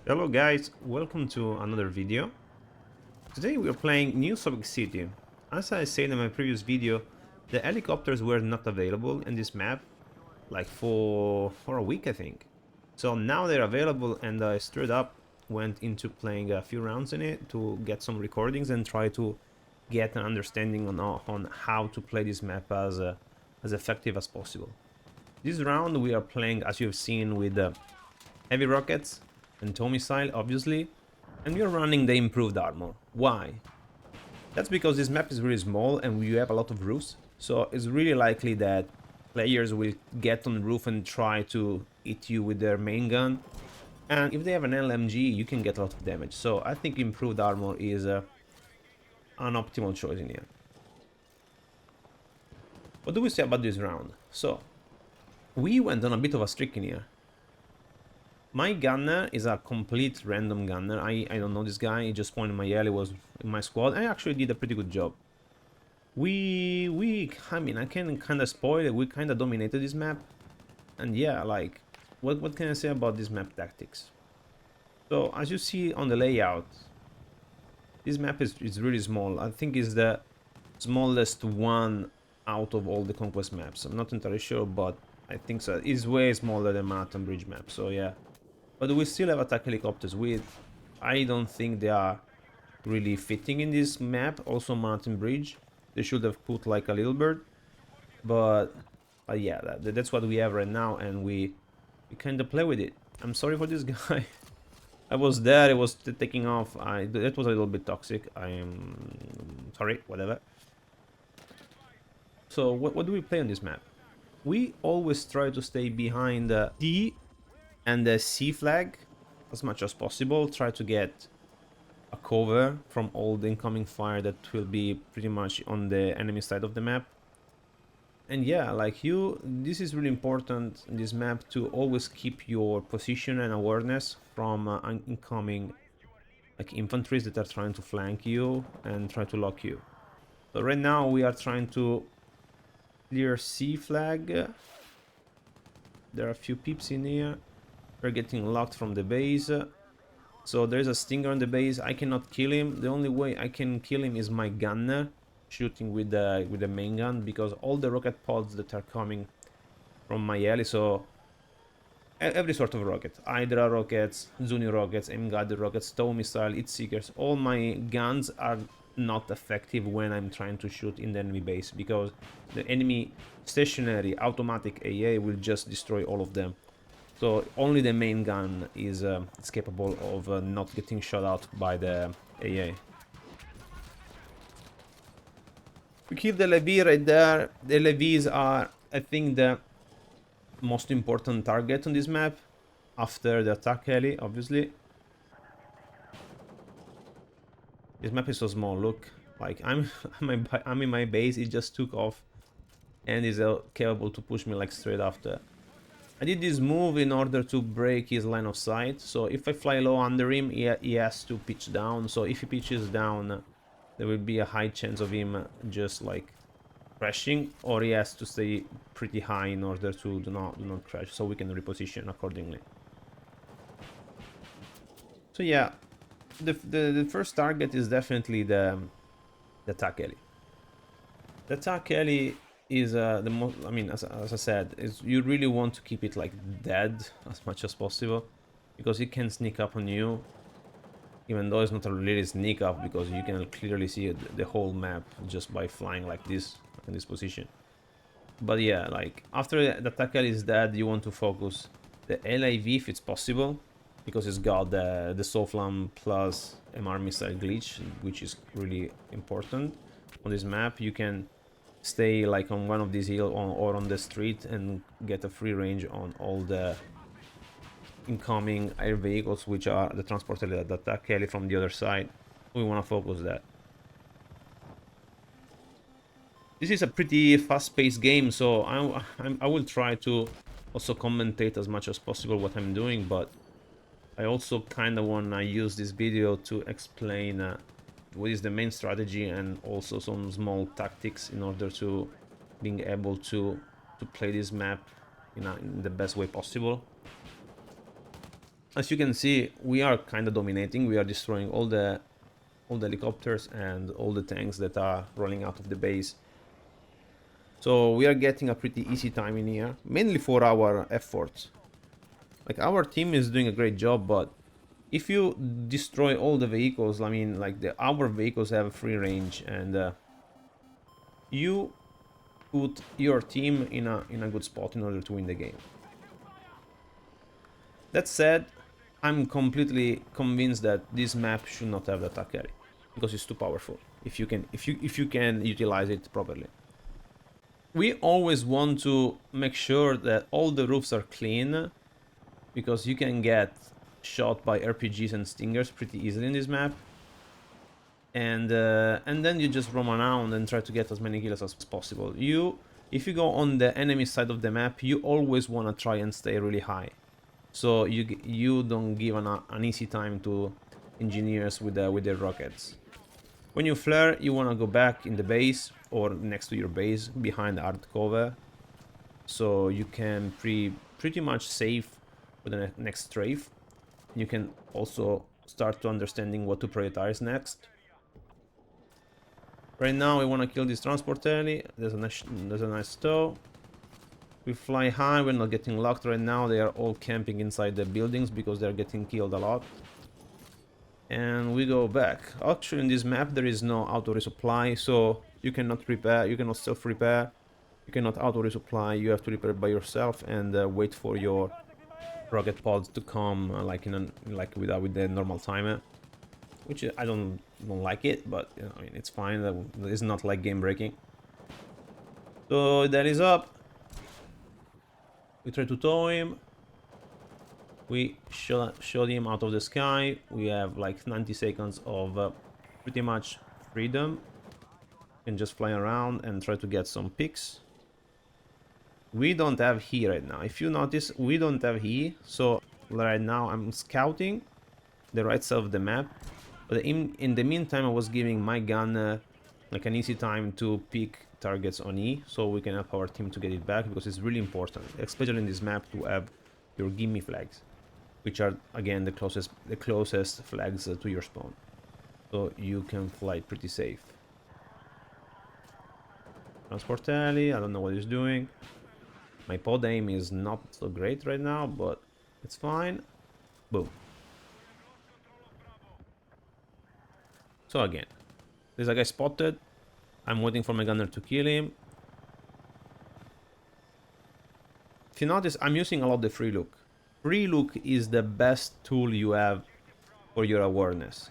Hello guys, welcome to another video. Today we are playing new Sobek City. As I said in my previous video, the helicopters were not available in this map, like for a week I think. So now they're available and I straight up went into playing a few rounds in it to get some recordings and try to get an understanding on how to play this map as effective as possible. This round we are playing, as you've seen, with heavy rockets and tow missile, obviously, and we are running the improved armor. Why? That's because this map is really small and we have a lot of roofs, so it's really likely that players will get on the roof and try to hit you with their main gun, and if they have an LMG you can get a lot of damage, so I think improved armor is an optimal choice in here. What do we say about this round? So we went on a bit of a streak in here. My gunner is a complete random gunner. I don't know this guy. He just spawned in my Heli, was in my squad. I actually did a pretty good job. I mean, I can kind of spoil it. We kind of dominated this map. And yeah, like, what can I say about this map tactics? So, as you see on the layout, this map is really small. I think it's the smallest one out of all the Conquest maps. I'm not entirely sure, but I think so. It's way smaller than Mountain Bridge map, so yeah. But we still have attack helicopters with... I don't think they are really fitting in this map. Also Mountain Bridge. They should have put like a little bird. But yeah, that's what we have right now, and we kind of play with it. I'm sorry for this guy. I was there, it was taking off. That was a little bit toxic. I am sorry, whatever. So what do we play on this map? We always try to stay behind the D and the C flag as much as possible. Try to get a cover from all the incoming fire that will be pretty much on the enemy side of the map. And yeah, like this is really important in this map to always keep your position and awareness from incoming like infantries that are trying to flank you and try to lock you. So right now we are trying to clear C flag. There are a few peeps in here. We're getting locked from the base. So there's a stinger on the base. I cannot kill him. The only way I can kill him is my gunner shooting with the main gun, because all the rocket pods that are coming from my Heli, so every sort of rocket, Hydra rockets, Zuni rockets, M-guided rockets, tow missile, heat seekers, all my guns are not effective when I'm trying to shoot in the enemy base, because the enemy stationary automatic AA will just destroy all of them. So only the main gun is capable of not getting shot out by the AA. We kill the Levy right there. The Levies are, I think, the most important target on this map, after the attack heli, obviously. This map is so small, look. Like, I'm in my base, it just took off and is capable to push me like straight after. I did this move in order to break his line of sight, so if I fly low under him, he has to pitch down. So if he pitches down, there will be a high chance of him just like crashing, or he has to stay pretty high in order to do not crash, so we can reposition accordingly. So yeah, the first target is definitely the attack heli. The attack heli is the most, I mean, as I said, is you really want to keep it like dead as much as possible, because it can sneak up on you, even though it's not a really sneak up, because you can clearly see the whole map just by flying like this in this position. But yeah, like after the attack heli is dead, you want to focus the LIV if it's possible, because it's got the Soflam plus MR missile glitch, which is really important on this map. You can stay like on one of these hills or on the street and get a free range on all the incoming air vehicles, which are the transport heli, the attack heli from the other side. We want to focus that. This is a pretty fast-paced game, so I will try to also commentate as much as possible what I'm doing, but I also kind of want to use this video to explain what is the main strategy and also some small tactics in order to being able to play this map in the best way possible. As you can see, we are kind of dominating. We are destroying all the helicopters and all the tanks that are rolling out of the base. So we are getting a pretty easy time in here, mainly for our efforts. Like, our team is doing a great job, but if you destroy all the vehicles, I mean, like, our vehicles have free range, and you put your team in a good spot in order to win the game. That said, I'm completely convinced that this map should not have the attack Heli, because it's too powerful if you can utilize it properly. We always want to make sure that all the roofs are clean, because you can get shot by RPGs and stingers pretty easily in this map, and then you just roam around and try to get as many kills as possible. If you go on the enemy side of the map, you always want to try and stay really high, so you don't give an easy time to engineers with their rockets. When you flare, you want to go back in the base or next to your base behind the hard cover, so you can pretty much save for the next strafe. You can also start to understanding what to prioritize next. Right now we want to kill this transport heli. There's a nice tow. We fly high. We're not getting locked right now. They are all camping inside the buildings because they're getting killed a lot. And we go back. Actually, in this map there is no auto resupply, so you cannot repair, you cannot self repair, you cannot auto resupply. You have to repair by yourself and wait for your rocket pods to come with the normal timer, which I don't like it, but you know, I mean, it's fine. It's not like game breaking. So that is up. We try to tow him. We shot him out of the sky. We have like 90 seconds of pretty much freedom. And just fly around and try to get some pics. We don't have He right now. If you notice, we don't have He. So right now I'm scouting the right side of the map. But in the meantime, I was giving my gun like an easy time to pick targets on E, so we can help our team to get it back, because it's really important, especially in this map, to have your gimme flags, which are again the closest flags to your spawn, so you can fly pretty safe. Transport heli, I don't know what he's doing. My pod aim is not so great right now, but it's fine. Boom. So again, there's a guy spotted. I'm waiting for my gunner to kill him. If you notice, I'm using a lot of the free look. Free look is the best tool you have for your awareness.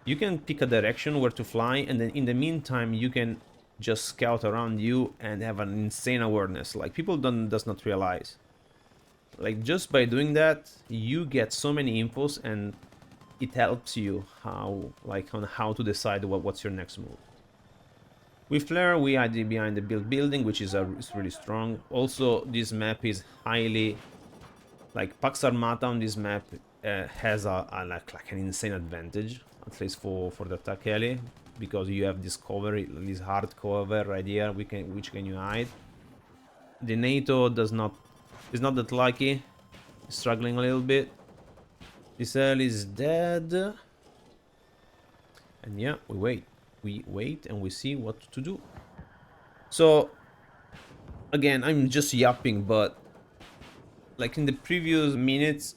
You can pick a direction where to fly, and then in the meantime you can just scout around you and have an insane awareness. Like, people does not realize. Like, just by doing that, you get so many infos, and it helps you on how to decide what's your next move. With flare, we hide behind the building, which is really strong. Also, this map is highly, like, Pax Armata on this map has like an insane advantage, at least for the attack heli, because you have this cover, this hard cover right here, which can you hide. The NATO is not that lucky, struggling a little bit. This heli is dead, and yeah, we wait and we see what to do. So again, I'm just yapping, but like in the previous minutes,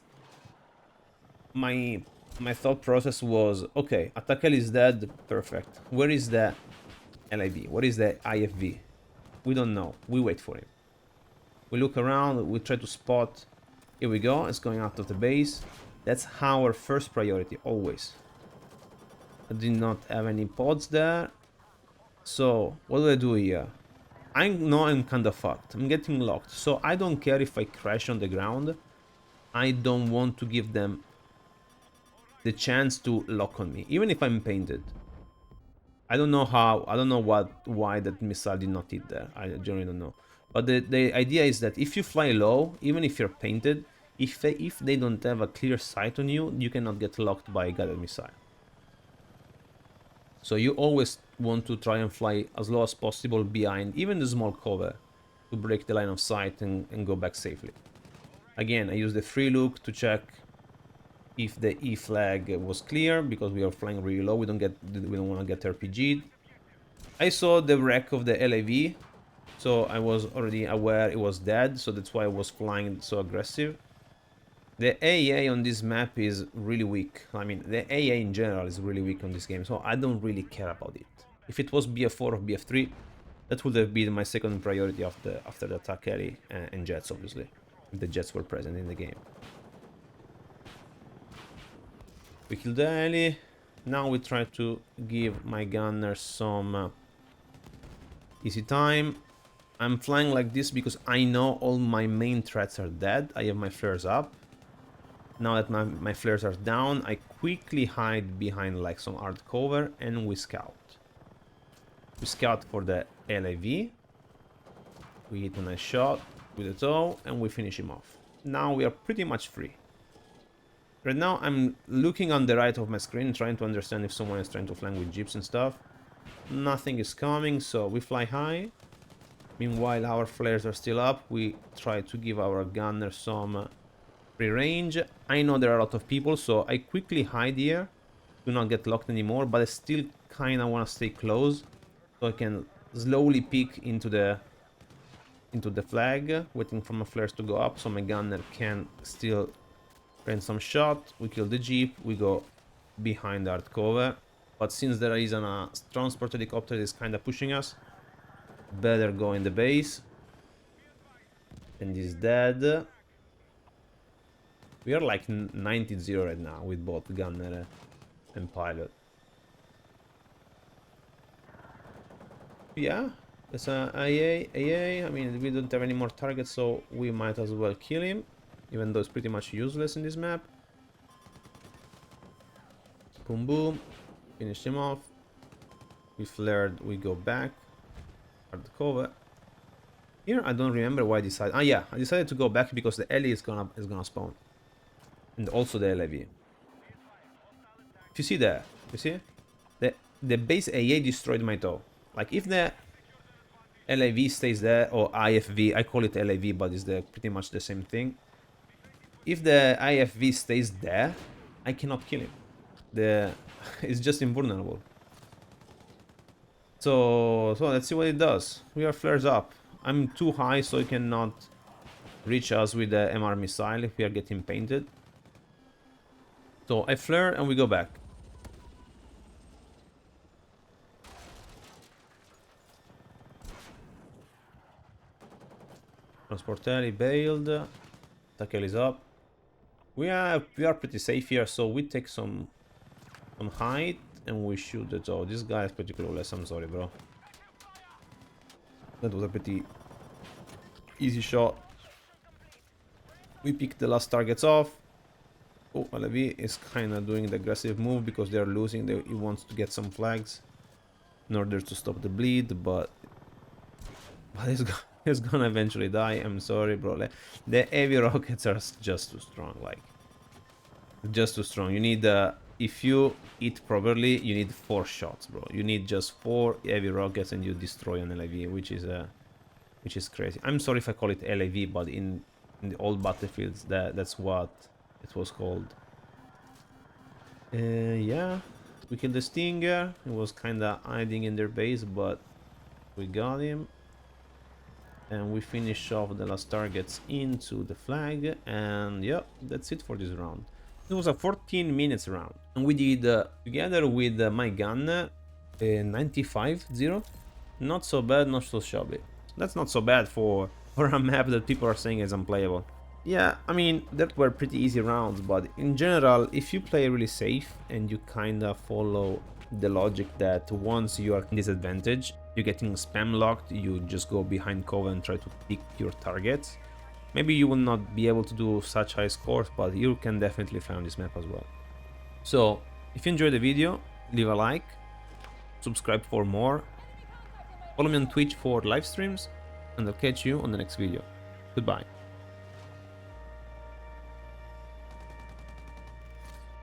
my thought process was, okay, attack heli is dead, perfect. Where is the LIV? What is the IFV? We don't know. We wait for him. We look around, we try to spot. Here we go, it's going out of the base. That's our first priority, always. I did not have any pods there. So, what do I do here? I know I'm kinda fucked. I'm getting locked. So, I don't care if I crash on the ground. I don't want to give them the chance to lock on me, even if I'm painted. I don't know why that missile did not hit there. I generally don't know. But the idea is that if you fly low, even if you're painted, if they don't have a clear sight on you, you cannot get locked by a guided missile. So you always want to try and fly as low as possible behind even the small cover to break the line of sight and go back safely. Again, I use the free look to check if the E flag was clear, because we are flying really low. We don't want to get RPG'd. I saw the wreck of the LAV, so I was already aware it was dead, so that's why I was flying so aggressive. The AA on this map is really weak. I mean, the AA in general is really weak on this game, so I don't really care about it. If it was BF4 or BF3, that would have been my second priority after the attack heli and jets, obviously, if the jets were present in the game. We killed the heli. Now we try to give my gunners some easy time. I'm flying like this because I know all my main threats are dead. I have my flares up. Now that my flares are down, I quickly hide behind like some hard cover and we scout. We scout for the LAV. We hit a nice shot with the tow and we finish him off. Now we are pretty much free. Right now I'm looking on the right of my screen, trying to understand if someone is trying to flank with jeeps and stuff. Nothing is coming, so we fly high. Meanwhile, our flares are still up. We try to give our gunner some free range. I know there are a lot of people, so I quickly hide here. Do not get locked anymore, but I still kind of want to stay close, so I can slowly peek into the flag, waiting for my flares to go up, so my gunner can still print some shot. We kill the jeep. We go behind the hard cover. But since there is a transport helicopter that is kind of pushing us, better go in the base. And he's dead. We are like 90-0 right now with both gunner and pilot. Yeah, that's a AA. I mean, we don't have any more targets, so we might as well kill him, even though it's pretty much useless in this map. Boom, boom. Finish him off. We flared, we go back. Hard cover. Here I don't remember why I decided. Ah yeah, I decided to go back because the Heli is gonna spawn. And also the LAV. If you see there, you see? The base AA destroyed my tow. Like if the LAV stays there, or IFV, I call it LAV, but it's pretty much the same thing. If the IFV stays there, I cannot kill him. It's just invulnerable. So let's see what it does. We are flares up. I'm too high, so it cannot reach us with the MR missile if we are getting painted. So I flare and we go back. Transport heli bailed. Tackle is up. We are pretty safe here, so we take some height and we shoot it. Oh, this guy is pretty clueless. I'm sorry, bro. That was a pretty easy shot. We pick the last targets off. Oh, LAV is kind of doing the aggressive move because they are losing. He wants to get some flags in order to stop the bleed, but he's gonna eventually die. I'm sorry, bro. The heavy rockets are just too strong. Like, just too strong. You need if you hit properly, you need 4 shots, bro. You need just 4 heavy rockets and you destroy an LAV, which is crazy. I'm sorry if I call it LAV, but in the old battlefields, that's what it was called. Yeah, we killed the Stinger. He was kind of hiding in their base, but we got him. And we finish off the last targets into the flag. And yeah, that's it for this round. It was a 14 minutes round. And we did, together with my gun, 95-0. Not so bad, not so shabby. That's not so bad for a map that people are saying is unplayable. Yeah, I mean, that were pretty easy rounds, but in general, if you play really safe and you kind of follow the logic that once you are in disadvantage, you're getting spam locked, you just go behind cover and try to pick your targets. Maybe you will not be able to do such high scores, but you can definitely find this map as well. So, if you enjoyed the video, leave a like, subscribe for more, follow me on Twitch for live streams, and I'll catch you on the next video. Goodbye.